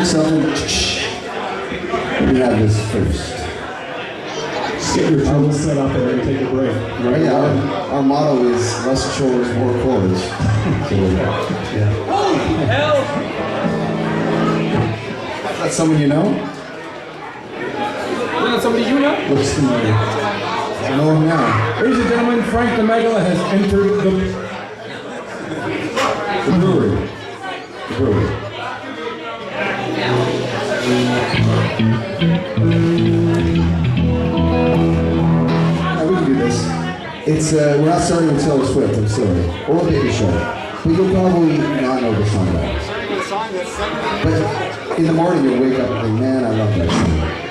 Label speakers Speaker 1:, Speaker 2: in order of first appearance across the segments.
Speaker 1: Something. We have this first.
Speaker 2: Just get your table set up and then take a break.
Speaker 1: Right, yeah, our motto is less chores, more chords. So, yeah.
Speaker 3: Hell!
Speaker 1: Is that someone you know?
Speaker 3: Is that somebody you know?
Speaker 1: Looks familiar. I know him now.
Speaker 2: Ladies and gentlemen, Frank the Megala has entered
Speaker 1: The brewery. The brewery. We can do this. It's we're not starting with Taylor Swift, I'm sorry. Or Baby Shark. But you'll probably not know the song about it. But in the morning you'll wake up and think, man, I love that song.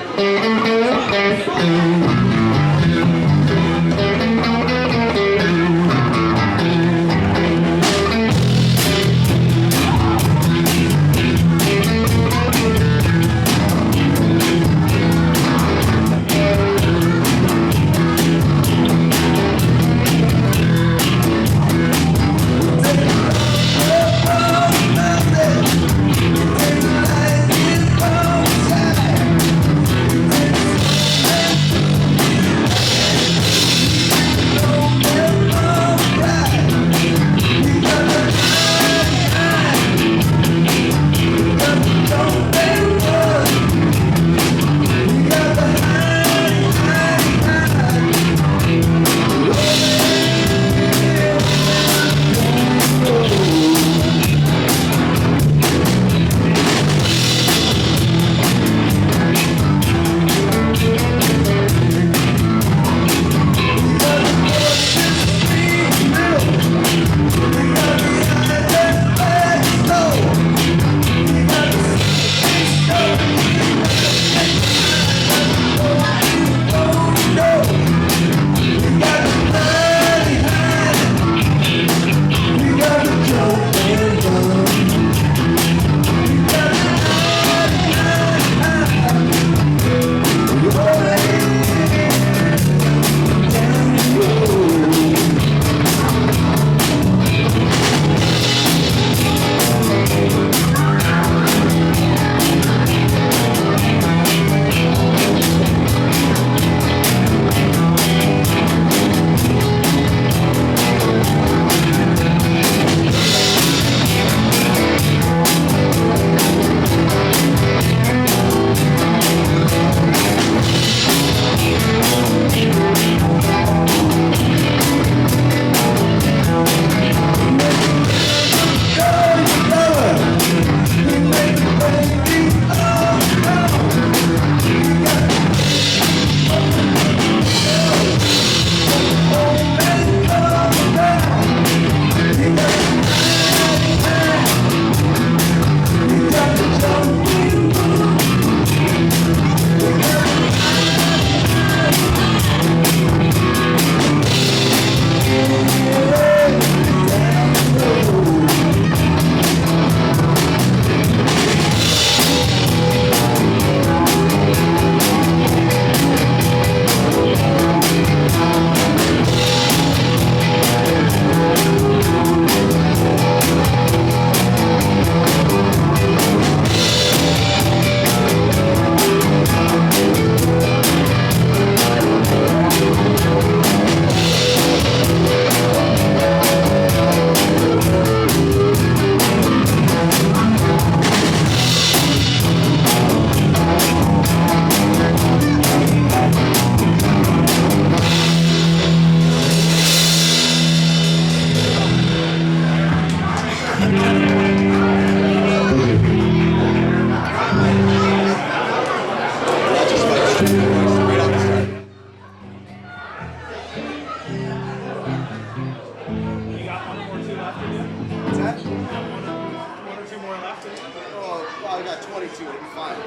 Speaker 1: I got 22, it'll be fine.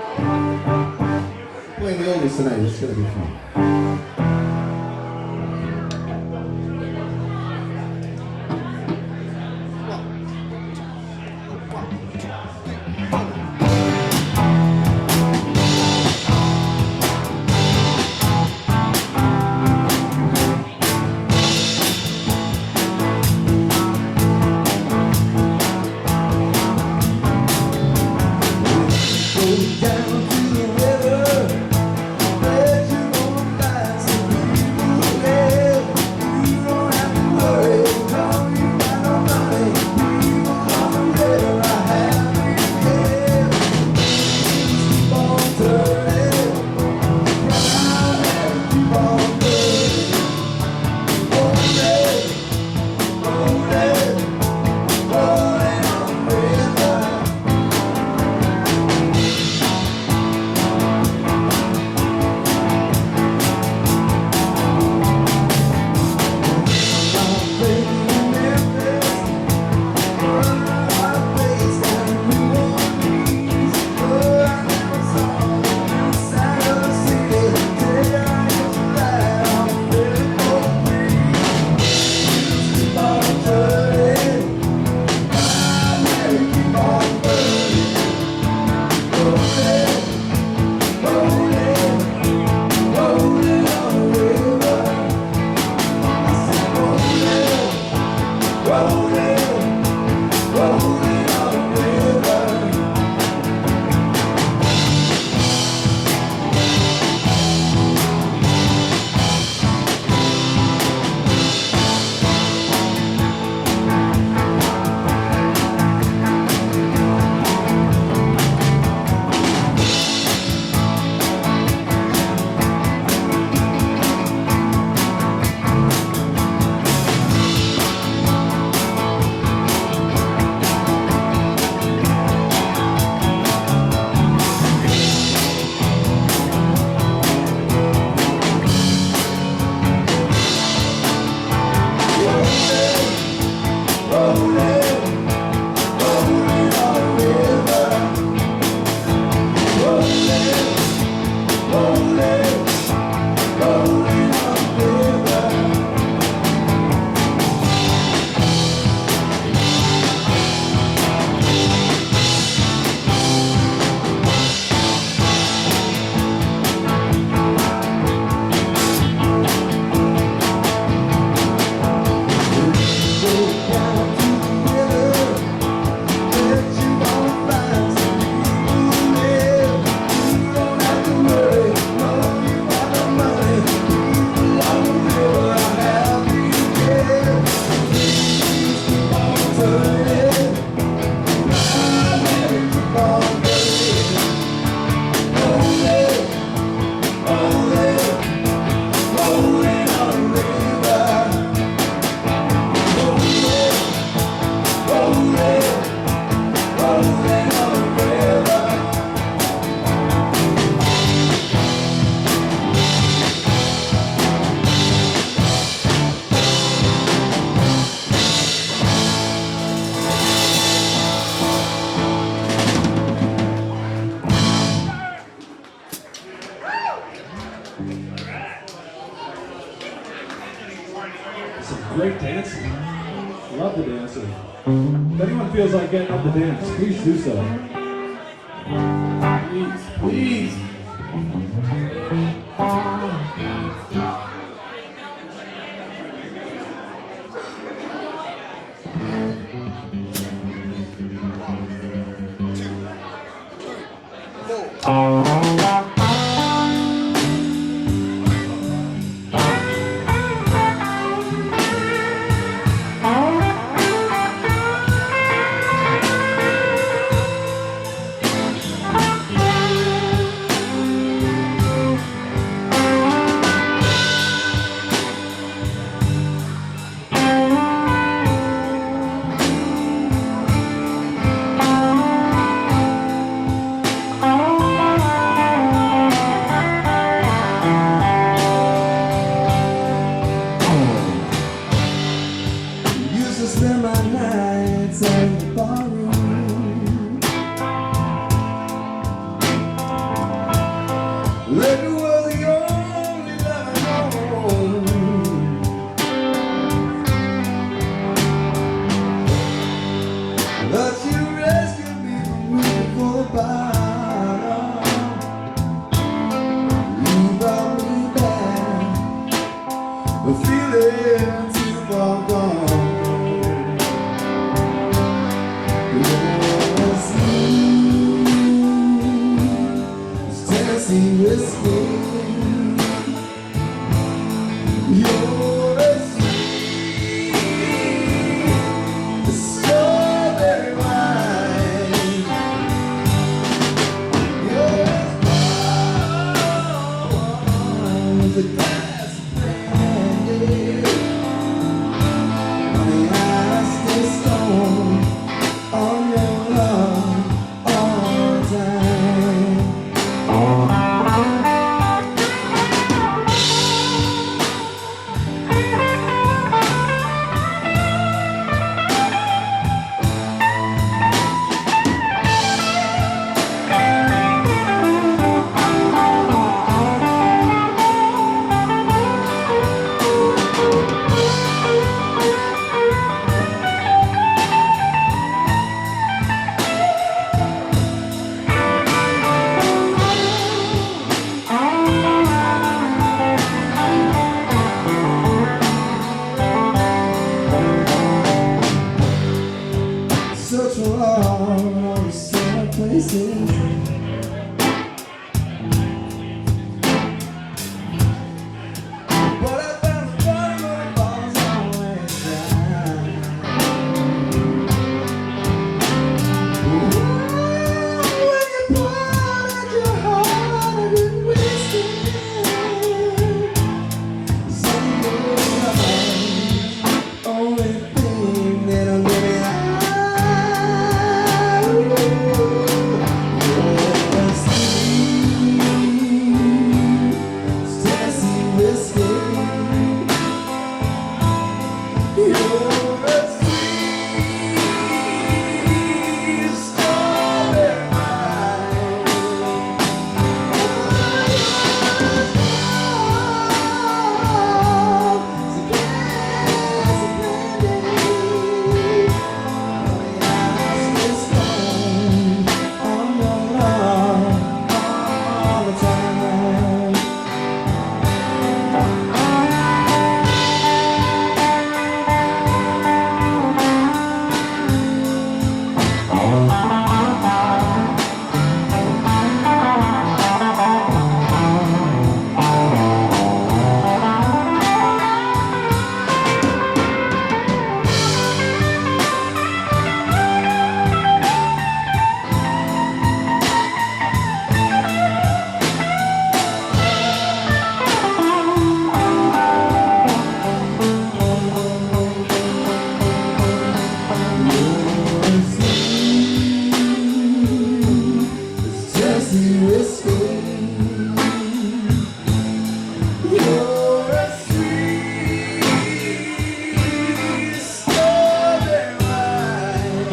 Speaker 1: We're playing the oldies tonight, it's gonna be fun.
Speaker 2: Great dancing. Love the dancing. If anyone feels like getting up to dance, please do so. Please, please.
Speaker 1: Spend my nights in the barroom. Liquor was the only love I know. But you rescued me from moving for the bottom. You brought me back, a feeling too far gone. Whiskey, you're as sweet as strawberry wine. You're as warm as a glass of brandy. Honey, I stay stoned on your love all the time. But I found the bottom of the ball's always dry. When you poured out your heart, I didn't waste it. Only thing that'll get me high. You're sweet, Tennessee whiskey. You're a sweet strawberry wine.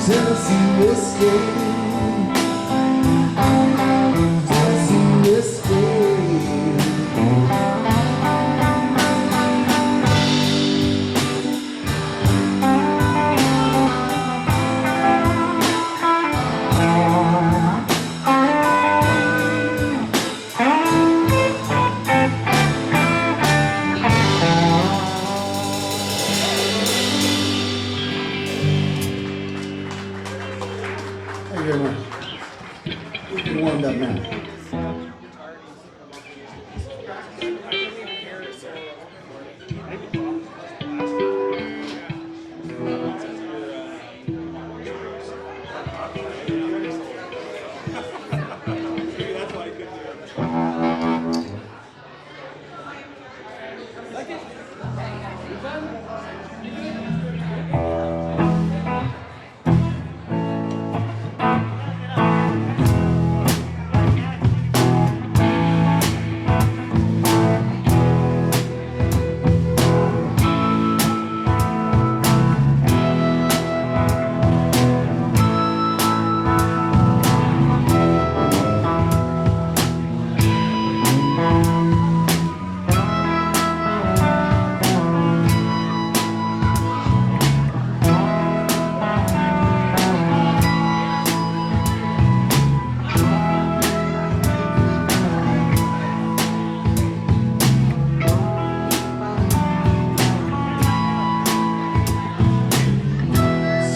Speaker 1: Tennessee whiskey. Tennessee whiskey. Thank you very much. We can warm up now.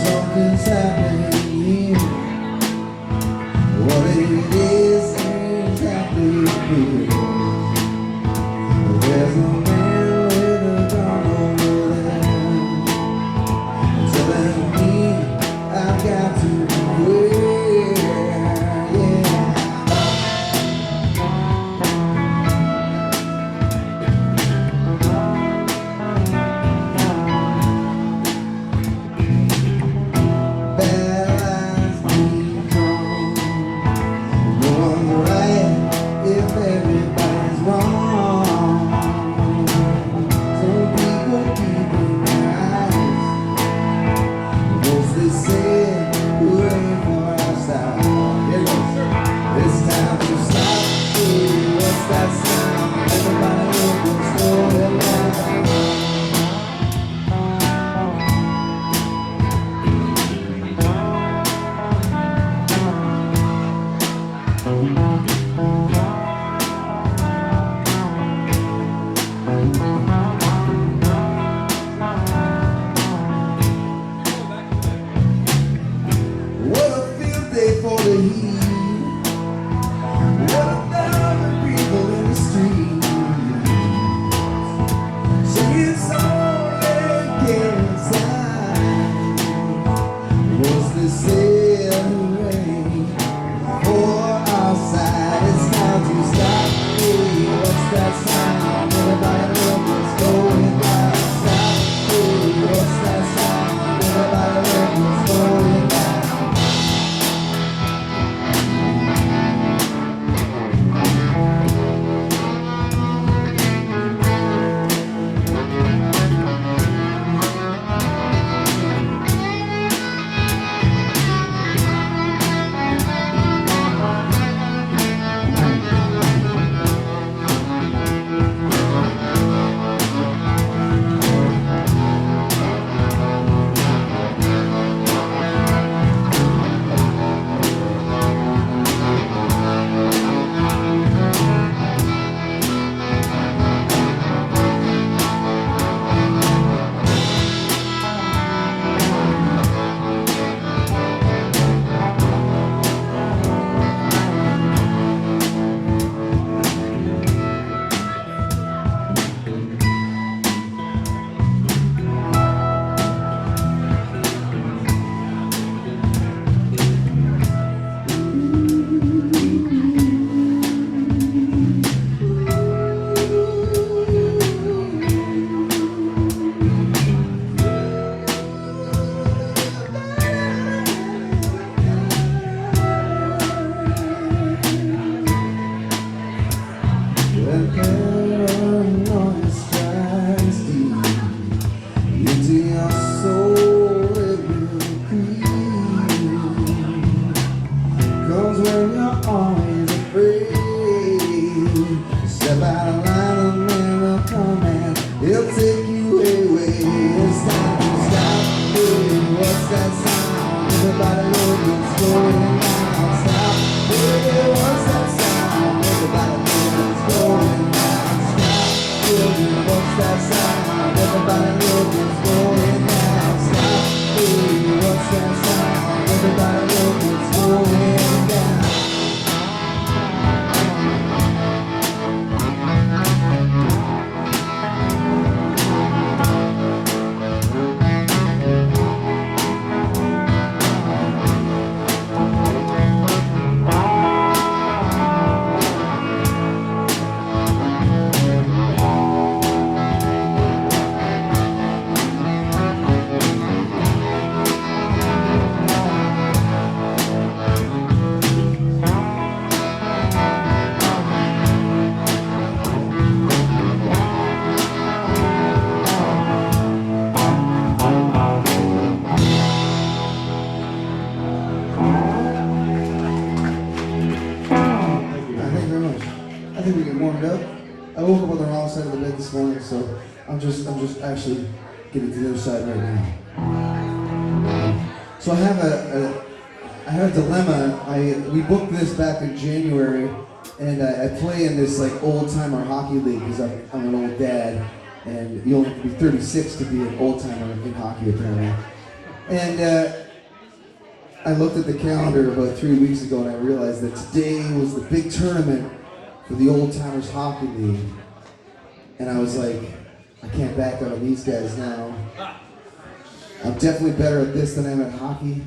Speaker 1: Something's happening here. What it is ain't exactly clear. There's a man with a gun over there telling me I've got to beware. Yeah. Bad eyes, I think we get warmed up. I woke up on the wrong side of the bed this morning, so I'm just actually getting to the other side right now. So I have a dilemma. We booked this back in January, and I play in this like old timer hockey league because I'm an old dad, and you only have to be 36 to be an old timer in hockey apparently. And I looked at the calendar about 3 weeks ago, and I realized that today was the big tournament for the Old Timers Hockey League. And I was like, I can't back out on these guys now. I'm definitely better at this than I am at hockey.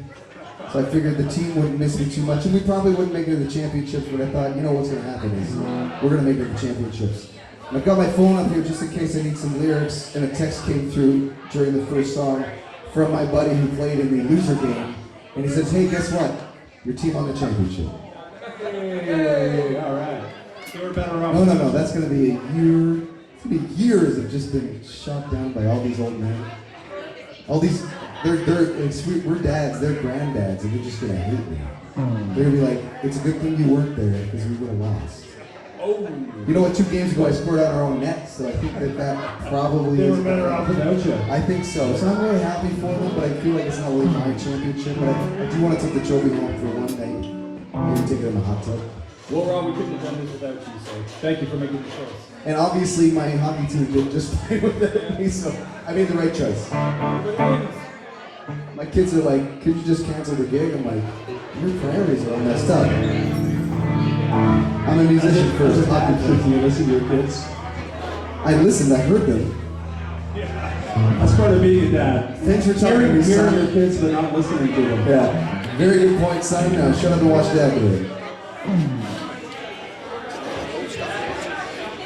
Speaker 1: So I figured the team wouldn't miss me too much, and we probably wouldn't make it to the championships, but I thought, you know what's gonna happen is, we're gonna make it to the championships. And I've got my phone up here just in case I need some lyrics, and a text came through during the first song from my buddy who played in the loser game. And he says, hey, guess what? Your team won the championship.
Speaker 2: Hey, all right. So we're better off.
Speaker 1: No, that's going to be a year. It's going to be years of just being shot down by all these old men. All these, we're dads, they're granddads, and they're just going to hate me. They're going to be like, it's a good thing you weren't there because we would have lost.
Speaker 2: Oh.
Speaker 1: You know what, 2 games ago I scored on our own net, so I think that probably
Speaker 2: They
Speaker 1: is
Speaker 2: were better off without you.
Speaker 1: I think so. So I'm really happy for them, but I feel like it's not really my championship. But I do want to take the trophy home for one night. Maybe take it in the hot tub.
Speaker 3: Well, Rob, we couldn't have done this without you, so thank you for making the choice.
Speaker 1: And obviously my hockey team did just fine with me, so I made the right choice. My kids are like, could you just cancel the gig? I'm like, your priorities are all messed up. I'm a musician first.
Speaker 2: Do you listen to your kids?
Speaker 1: I listened, I heard them.
Speaker 2: That's part of being a dad.
Speaker 1: Thanks for talking to me,
Speaker 2: Hearing
Speaker 1: son.
Speaker 2: your kids but not listening to them.
Speaker 1: Yeah, very good point, son. Now shut up and watch Dad do it.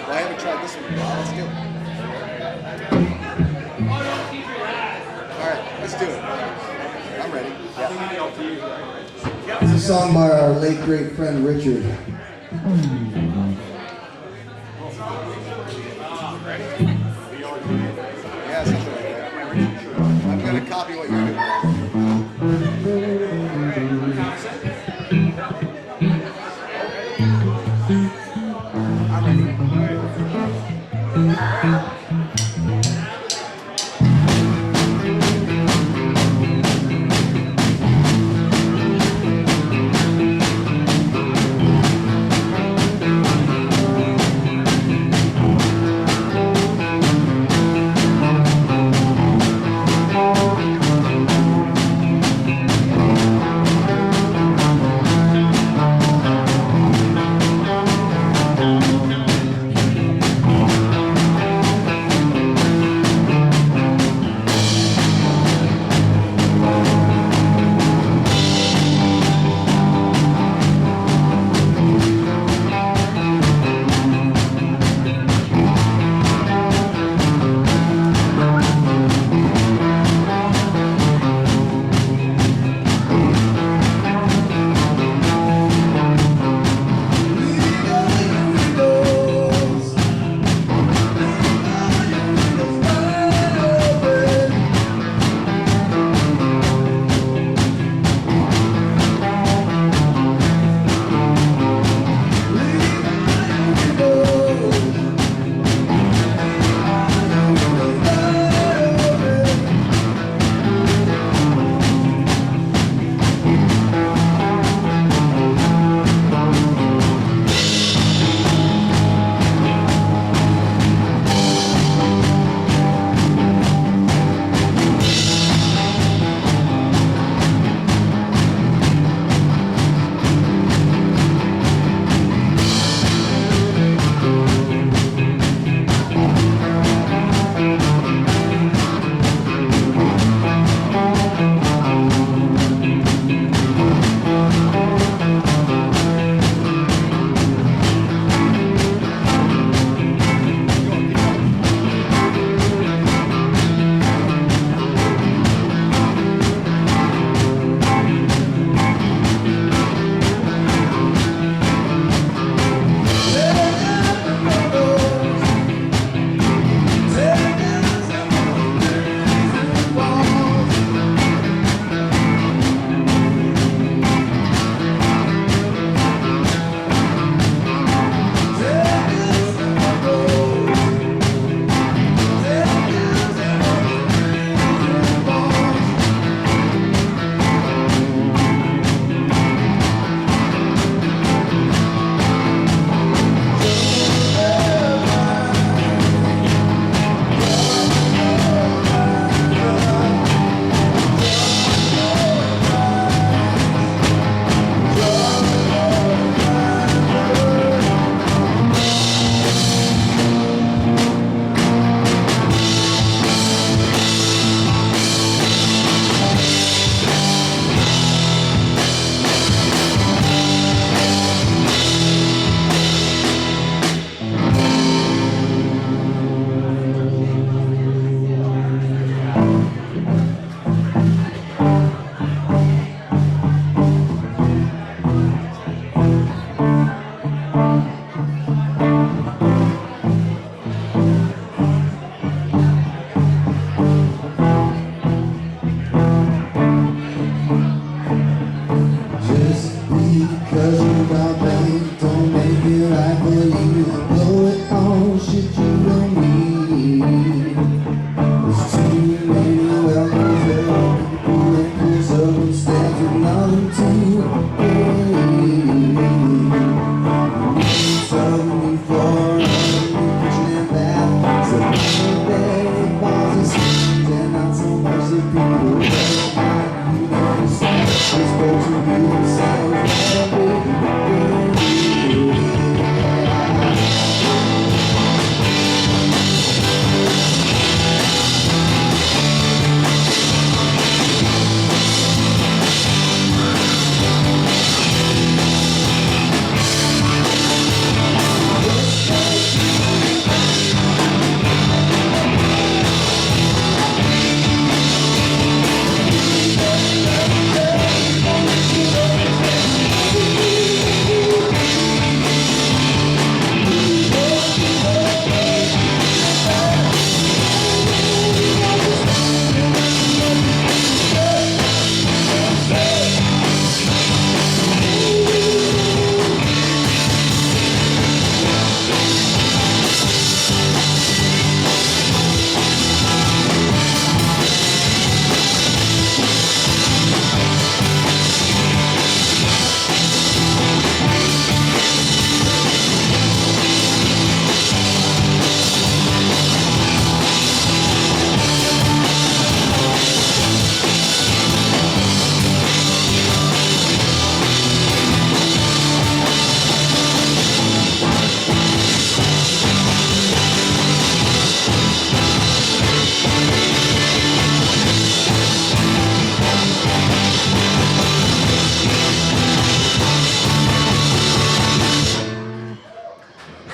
Speaker 4: I haven't tried this one. Let's do it. Alright, let's do it. I'm ready. Yeah.
Speaker 1: It's a song by our late great friend Richard.
Speaker 4: Yeah, something like that. I'm gonna copy what you're doing.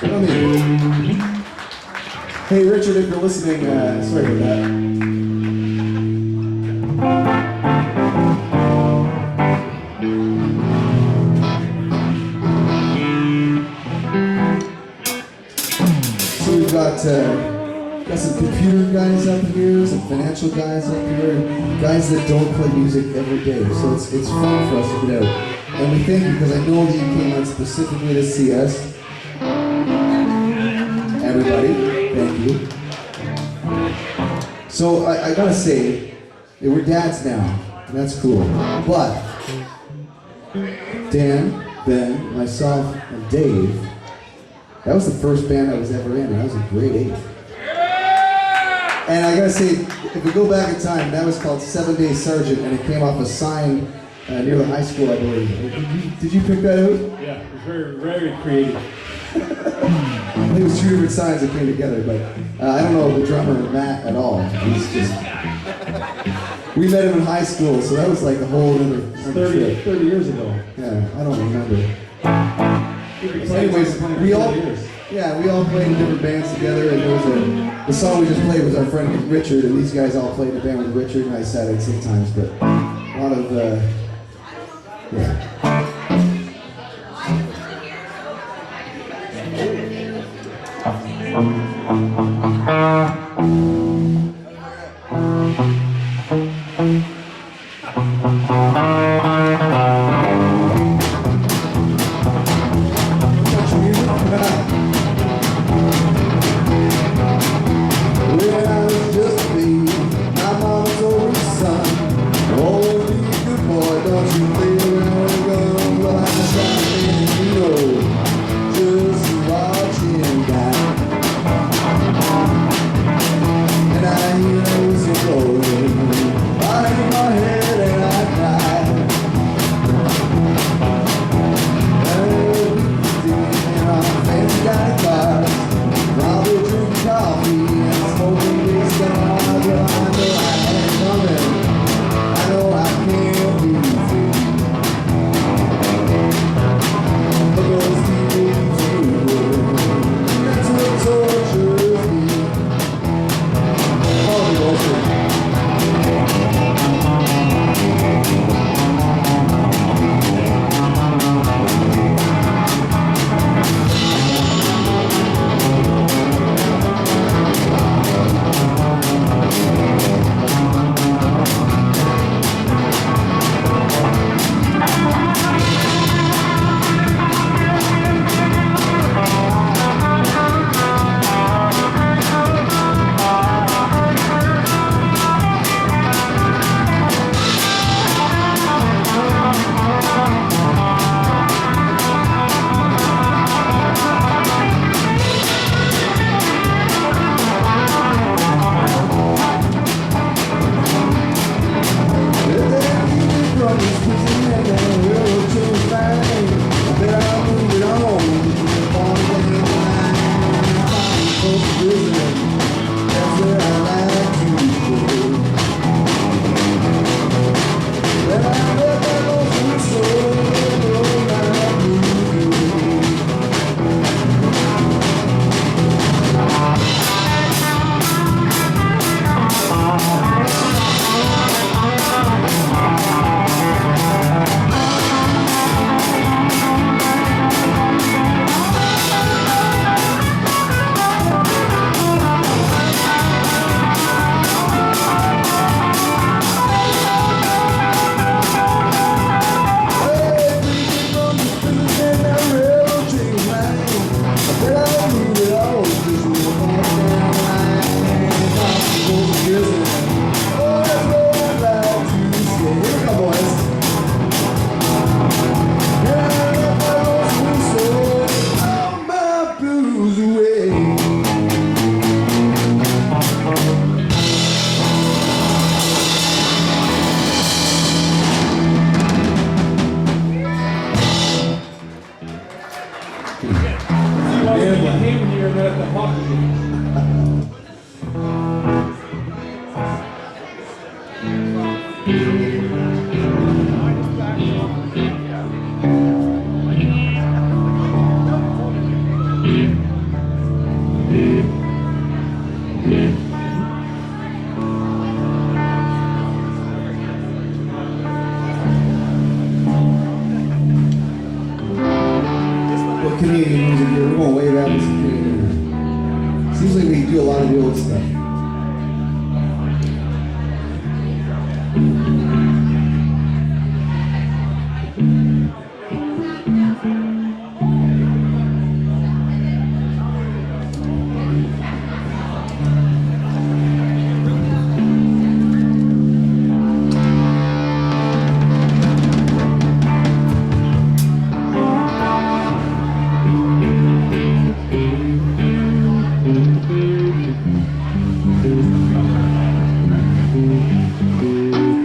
Speaker 1: Come in. Hey, Richard, if you're listening, sorry about that. So we've got some computer guys up here, some financial guys up here, guys that don't play music every day. So it's fun for us to get out. And we thank you because I know that you came out specifically to see us. Everybody, thank you. So I gotta say, we're dads now, and that's cool. But Dan, Ben, myself, and Dave, that was the first band I was ever in, and I was in grade 8. And I gotta say, if we go back in time, that was called 7 Day Sergeant, and it came off a sign near the high school, I believe. Did you pick that out?
Speaker 3: Yeah, it was very, very creative.
Speaker 1: I think it was 2 different signs that came together, but I don't know the drummer, Matt, at all. He's just... We met him in high school, so that was like a whole other
Speaker 3: 30 years ago.
Speaker 1: Yeah, I don't remember. So anyways, we all played in different bands together, and there was the song we just played was our friend Richard, and these guys all played in a band with Richard, and I sat in sometimes, but a lot of, yeah. What Canadian music here? We're going way back to some Canadian. Seems like we do a lot of the old stuff.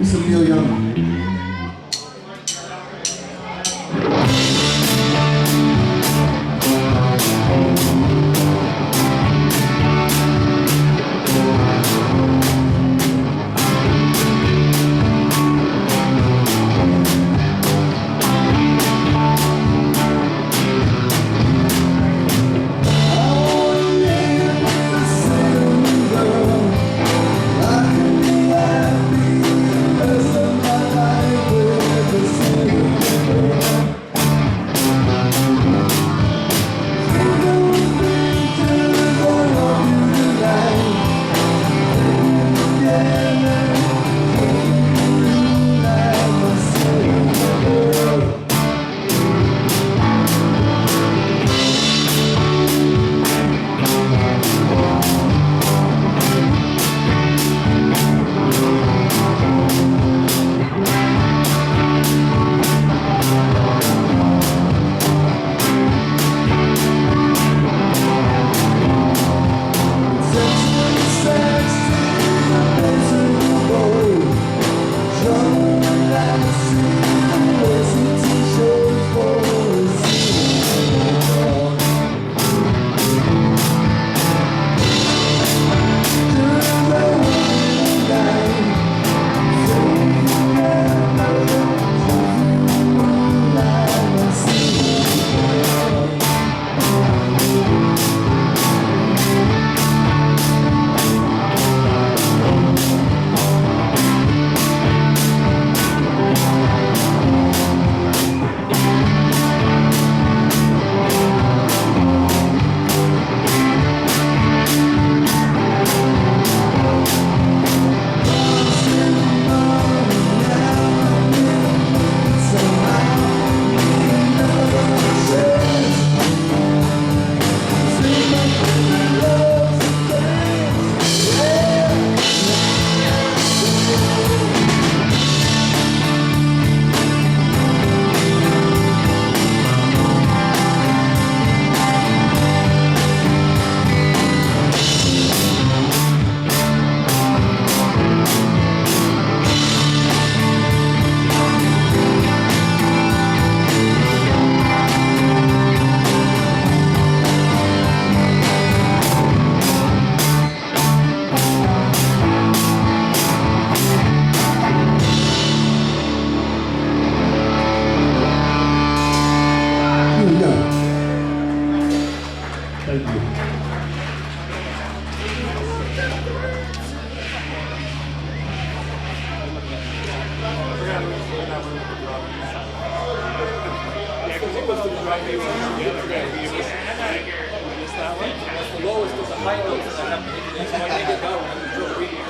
Speaker 1: Some Neil Young.
Speaker 2: Thank you.
Speaker 3: The lowest is the high notes, and I have to make it. So I make it go and then drill reading.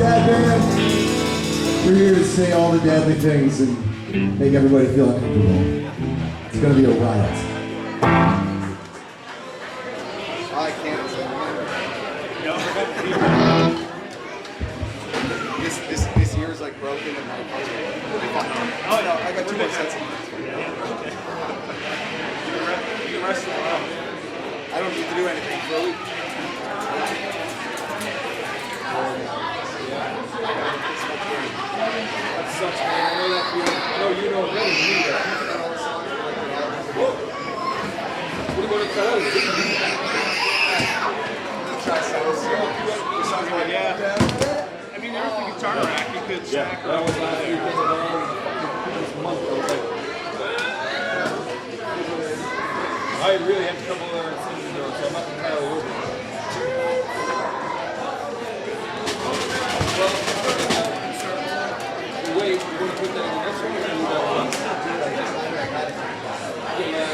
Speaker 1: dad band. We're here to say all the deadly things and make everybody feel uncomfortable. It's gonna be a riot.
Speaker 4: I can't say this year is like broken and like oh no, I got 2 more sets.
Speaker 3: You can rest around.
Speaker 4: I don't need to do anything for a week.
Speaker 3: That sucks, man. I know that feeling. I know you know it better than me. What are you going to tell us? Yeah. I mean, there's the guitar rack you could stack.
Speaker 2: That was last week. This month.
Speaker 3: I really had trouble season though, so I'm not entirely over it. Well, wait, we're going to put that in the next one. Or do that one? Yeah.